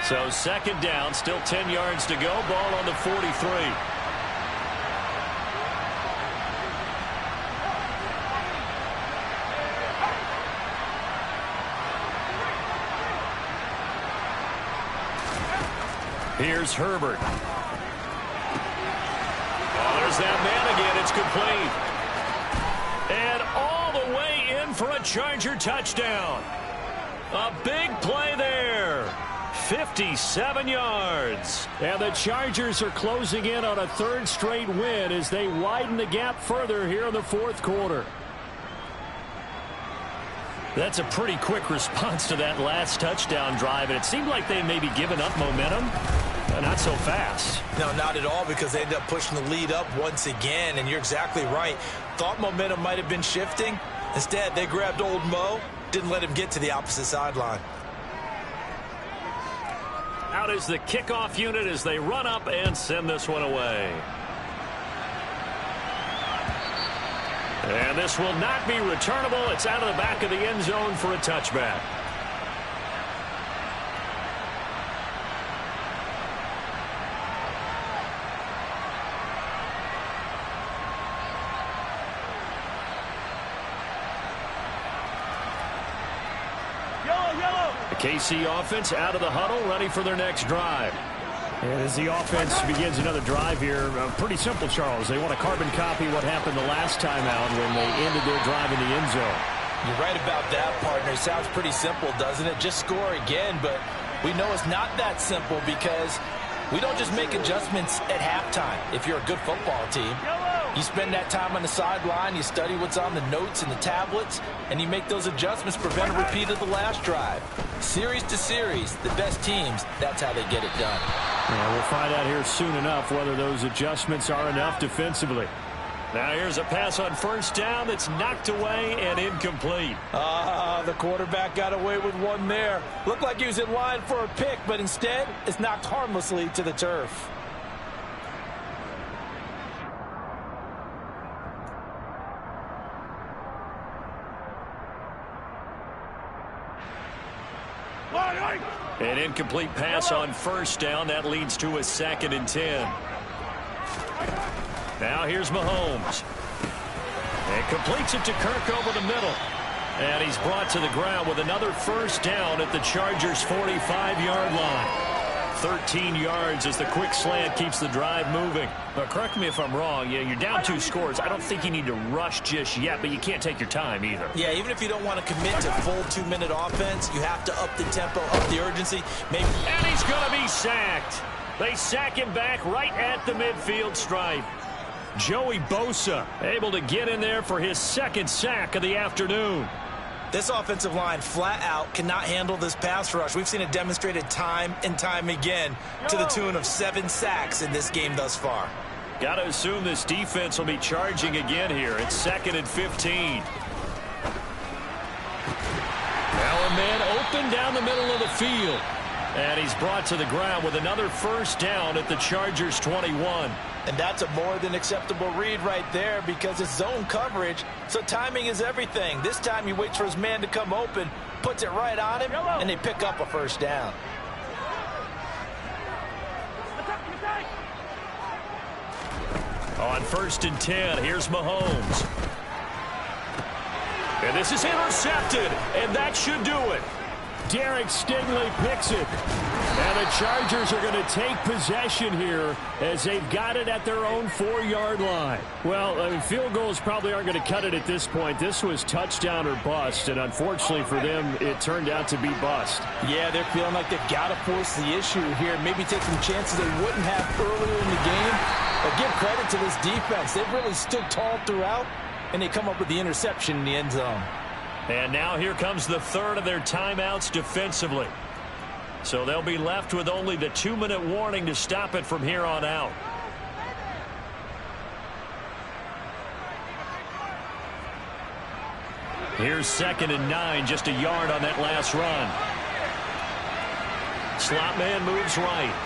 So 2nd down, still 10 yards to go, ball on the 43. Here's Herbert. Oh, there's that man again. It's complete. And all the way in for a Charger touchdown. A big play there. 57 yards. And the Chargers are closing in on a 3rd straight win as they widen the gap further here in the 4th quarter. That's a pretty quick response to that last touchdown drive, and it seemed like they may be giving up momentum. Not so fast. No, not at all, because they end up pushing the lead up once again, and you're exactly right. Thought momentum might have been shifting. Instead, they grabbed old Mo, didn't let him get to the opposite sideline. Out is the kickoff unit as they run up and send this one away. And this will not be returnable. It's out of the back of the end zone for a touchback. The KC offense out of the huddle, ready for their next drive. And as the offense begins another drive here, pretty simple, Charles. They want to carbon copy what happened the last time out when they ended their drive in the end zone. You're right about that, partner. Sounds pretty simple, doesn't it? Just score again, but we know it's not that simple because we don't just make adjustments at halftime. If you're a good football team, You spend that time on the sideline, you study what's on the notes and the tablets, and you make those adjustments to prevent a repeat of the last drive. Series to series, the best teams, that's how they get it done. Yeah, we'll find out here soon enough whether those adjustments are enough defensively. Now here's a pass on first down that's knocked away and incomplete. The quarterback got away with one there. Looked like he was in line for a pick, but instead it's knocked harmlessly to the turf. An incomplete pass on first down. That leads to a 2nd and 10. Now here's Mahomes. And completes it to Kirk over the middle. And he's brought to the ground with another first down at the Chargers' 45-yard line. 13 yards as the quick slant keeps the drive moving. But correct me if I'm wrong. You're down 2 scores. I don't think you need to rush just yet, but you can't take your time either. Yeah, even if you don't want to commit to full 2-minute offense, you have to up the tempo, up the urgency. Maybe. And he's going to be sacked. They sack him back right at the midfield stripe. Joey Bosa able to get in there for his 2nd sack of the afternoon. This offensive line flat out cannot handle this pass rush. We've seen it demonstrated time and time again to the tune of 7 sacks in this game thus far. Got to assume this defense will be charging again here. It's 2nd and 15. Now a man open down the middle of the field. And he's brought to the ground with another first down at the Chargers' 21. And that's a more than acceptable read right there because it's zone coverage, so timing is everything. This time he waits for his man to come open, puts it right on him, and they pick up a first down. On 1st and 10, here's Mahomes. And this is intercepted, and that should do it. Derek Stingley picks it. And the Chargers are going to take possession here as they've got it at their own 4-yard line. Well, I mean, field goals probably aren't going to cut it at this point. This was touchdown or bust, and unfortunately for them, it turned out to be bust. Yeah, they're feeling like they've got to force the issue here. Maybe take some chances they wouldn't have earlier in the game. But give credit to this defense. They've really stood tall throughout, and they come up with the interception in the end zone. And now here comes the 3rd of their timeouts defensively. So they'll be left with only the 2-minute warning to stop it from here on out. Here's 2nd and 9, just a yard on that last run. Slot man moves right.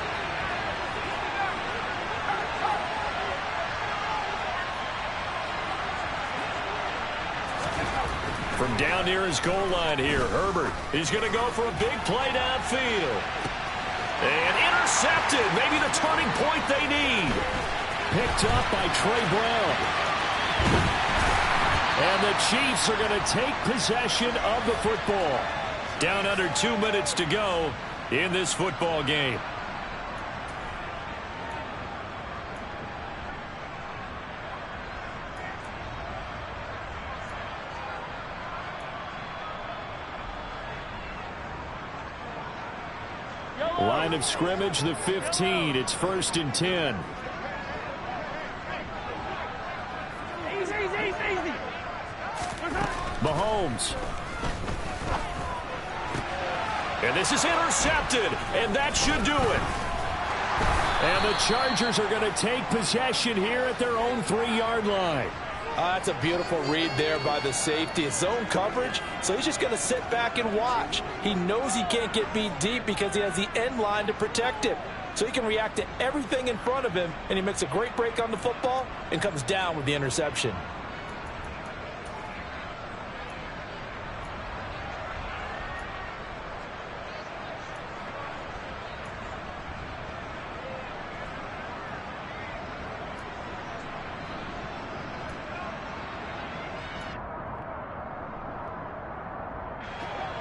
From down near his goal line here, Herbert. He's going to go for a big play downfield. And intercepted. Maybe the turning point they need. Picked up by Trey Brown. And the Chiefs are going to take possession of the football. Down under 2 minutes to go in this football game. Line of scrimmage, the 15. It's 1st and 10. Easy. Mahomes. And this is intercepted, and that should do it. And the Chargers are going to take possession here at their own 3-yard line. That's a beautiful read there by the safety. It's zone coverage, so he's just going to sit back and watch. He knows he can't get beat deep because he has the end line to protect him. So he can react to everything in front of him, and he makes a great break on the football and comes down with the interception.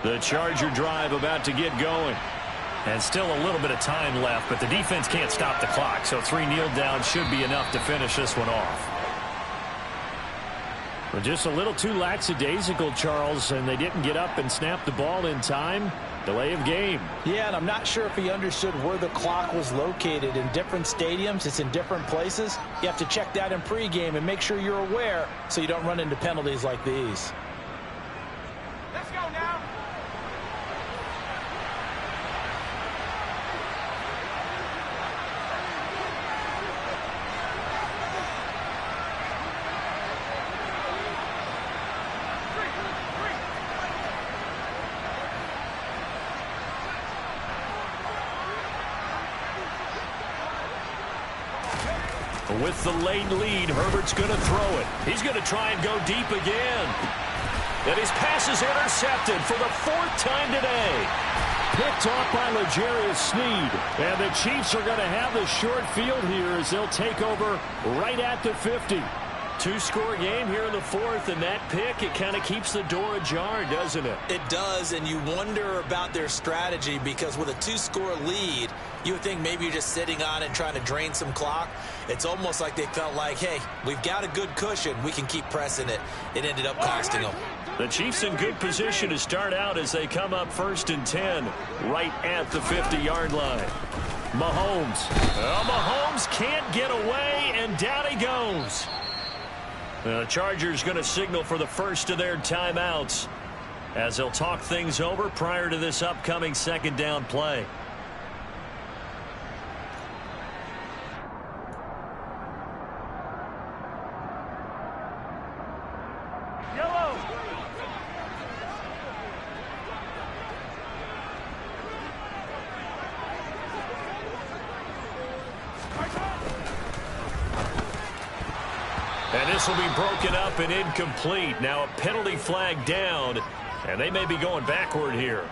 The Charger drive about to get going. And still a little bit of time left, but the defense can't stop the clock, so 3 kneel downs should be enough to finish this one off. Well, just a little too lackadaisical, Charles, and they didn't get up and snap the ball in time. Delay of game. Yeah, and I'm not sure if he understood where the clock was located. In different stadiums, it's in different places. You have to check that in pregame and make sure you're aware so you don't run into penalties like these. Let's go now. With the late lead, Herbert's going to throw it. He's going to try and go deep again. And his pass is intercepted for the 4th time today. Picked off by L'Jarius Sneed. And the Chiefs are going to have the short field here as they'll take over right at the 50. 2-score game here in the 4th, and that pick, it kind of keeps the door ajar, doesn't it? It does, and you wonder about their strategy because with a 2-score lead, you would think maybe you're just sitting on it and trying to drain some clock. It's almost like they felt like, hey, we've got a good cushion. We can keep pressing it. It ended up costing them. The Chiefs in good position to start out as they come up 1st and 10 right at the 50-yard line. Mahomes. Well, Mahomes can't get away, and down he goes. The Chargers going to signal for the first of their timeouts as they'll talk things over prior to this upcoming 2nd down play. Yellow. And this will be broken up and incomplete. Now a penalty flag down, and they may be going backward here.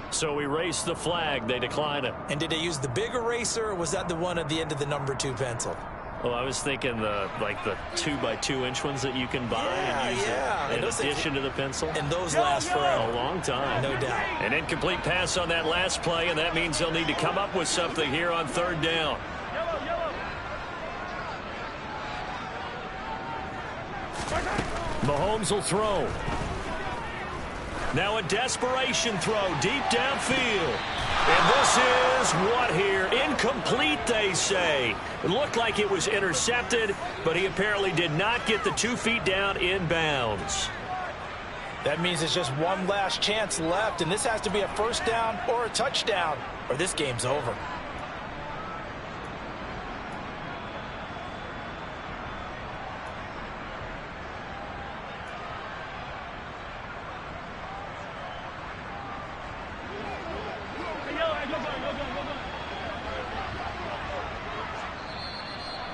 So we erase the flag. They decline it. And did they use the big eraser, or was that the one at the end of the number 2 pencil? Well, I was thinking the 2x2-inch ones that you can buy and use in addition to the pencil. And those last forever. A long time. No doubt. An incomplete pass on that last play, and that means they'll need to come up with something here on 3rd down. Yellow, yellow. Mahomes will throw. Now a desperation throw deep downfield. And this is what here? Incomplete, they say. It looked like it was intercepted, but he apparently did not get the 2 feet down in bounds. That means it's just one last chance left, and this has to be a 1st down or a touchdown, or this game's over.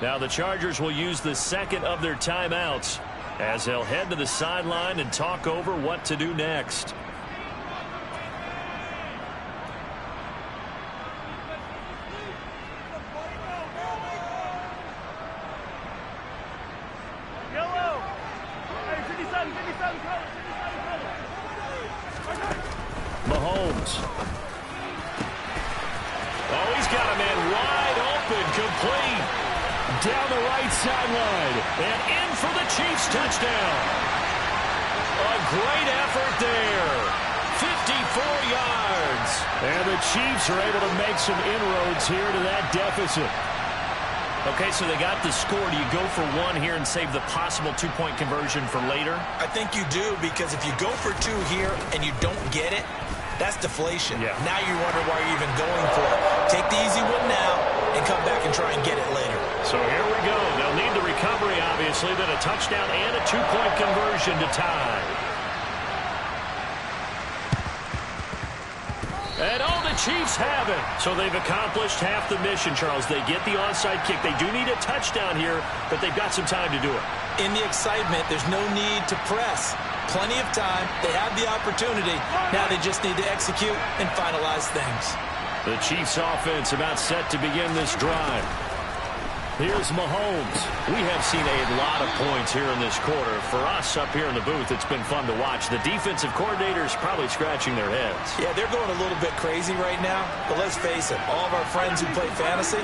Now the Chargers will use the 2nd of their timeouts as they'll head to the sideline and talk over what to do next. Yellow. Hey, 57, 57, Mahomes. Oh, he's got a man wide open, complete. Down the right sideline, and in for the Chiefs touchdown. A great effort there. 54 yards. And the Chiefs are able to make some inroads here to that deficit. Okay, so they got the score. Do you go for 1 here and save the possible 2-point conversion for later? I think you do, because if you go for 2 here and you don't get it, that's deflation. Yeah. Now you wonder why you're even going for it. Take the easy one now and come back and try and get it later. So here we go. They'll need the recovery, obviously, then a touchdown and a 2-point conversion to tie. And all the Chiefs have it. So they've accomplished half the mission, Charles. They get the onside kick. They do need a touchdown here, but they've got some time to do it. In the excitement, there's no need to press. Plenty of time. They have the opportunity. Now they just need to execute and finalize things. The Chiefs offense about set to begin this drive. Here's Mahomes. We have seen a lot of points here in this quarter. For us up here in the booth, it's been fun to watch. The defensive coordinators probably scratching their heads. Yeah, they're going a little bit crazy right now. But let's face it, all of our friends who play fantasy,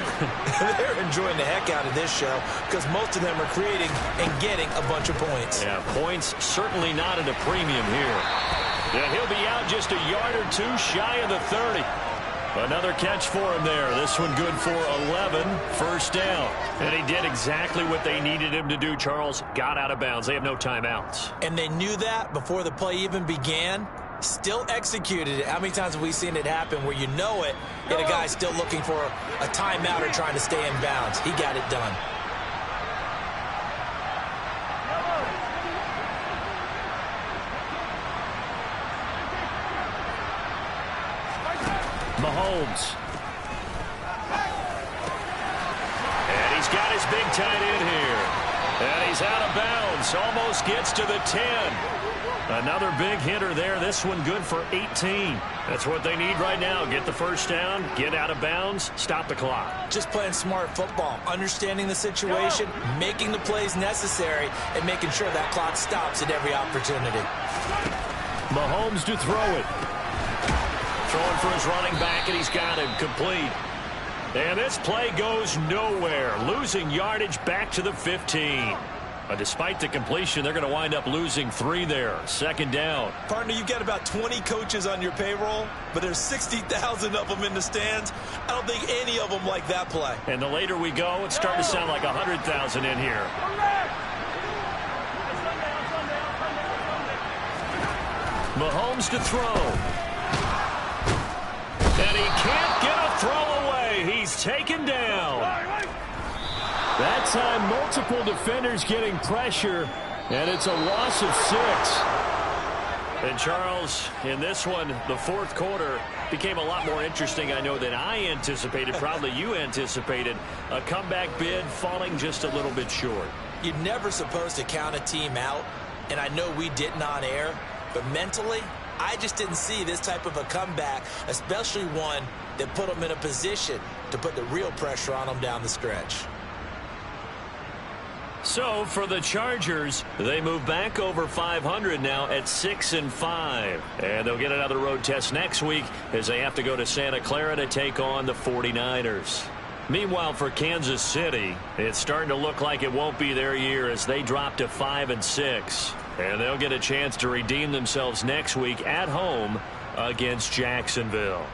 they're enjoying the heck out of this show because most of them are creating and getting a bunch of points. Yeah, points certainly not at a premium here. And he'll be out just a yard or two shy of the 30. Another catch for him there. This one good for 11, first down. And he did exactly what they needed him to do, Charles. Got out of bounds. They have no timeouts. And they knew that before the play even began. Still executed it. How many times have we seen it happen where you know it, and a guy's still looking for a timeout or trying to stay in bounds? He got it done. Mahomes. And he's got his big tight end here. And he's out of bounds. Almost gets to the 10. Another big hitter there. This one good for 18. That's what they need right now. Get the first down, get out of bounds, stop the clock. Just playing smart football, understanding the situation, making the plays necessary, and making sure that clock stops at every opportunity. Mahomes to throw it. Throwing for his running back, and he's got him complete. And this play goes nowhere. Losing yardage back to the 15. But despite the completion, they're going to wind up losing 3 there. Second down. Partner, you've got about 20 coaches on your payroll, but there's 60,000 of them in the stands. I don't think any of them like that play. And the later we go, it's starting to sound like 100,000 in here. Mahomes to throw. And he can't get a throw away. He's taken down. That time, multiple defenders getting pressure, and it's a loss of 6. And Charles, in this one, the fourth quarter became a lot more interesting, I know, than I anticipated. Probably you anticipated. A comeback bid falling just a little bit short. You're never supposed to count a team out, and I know we didn't on air, but mentally, I just didn't see this type of a comeback, especially one that put them in a position to put the real pressure on them down the stretch. So for the Chargers, they move back over 500 now at 6-5. And they'll get another road test next week as they have to go to Santa Clara to take on the 49ers. Meanwhile, for Kansas City, it's starting to look like it won't be their year as they drop to 5-6. And they'll get a chance to redeem themselves next week at home against Jacksonville.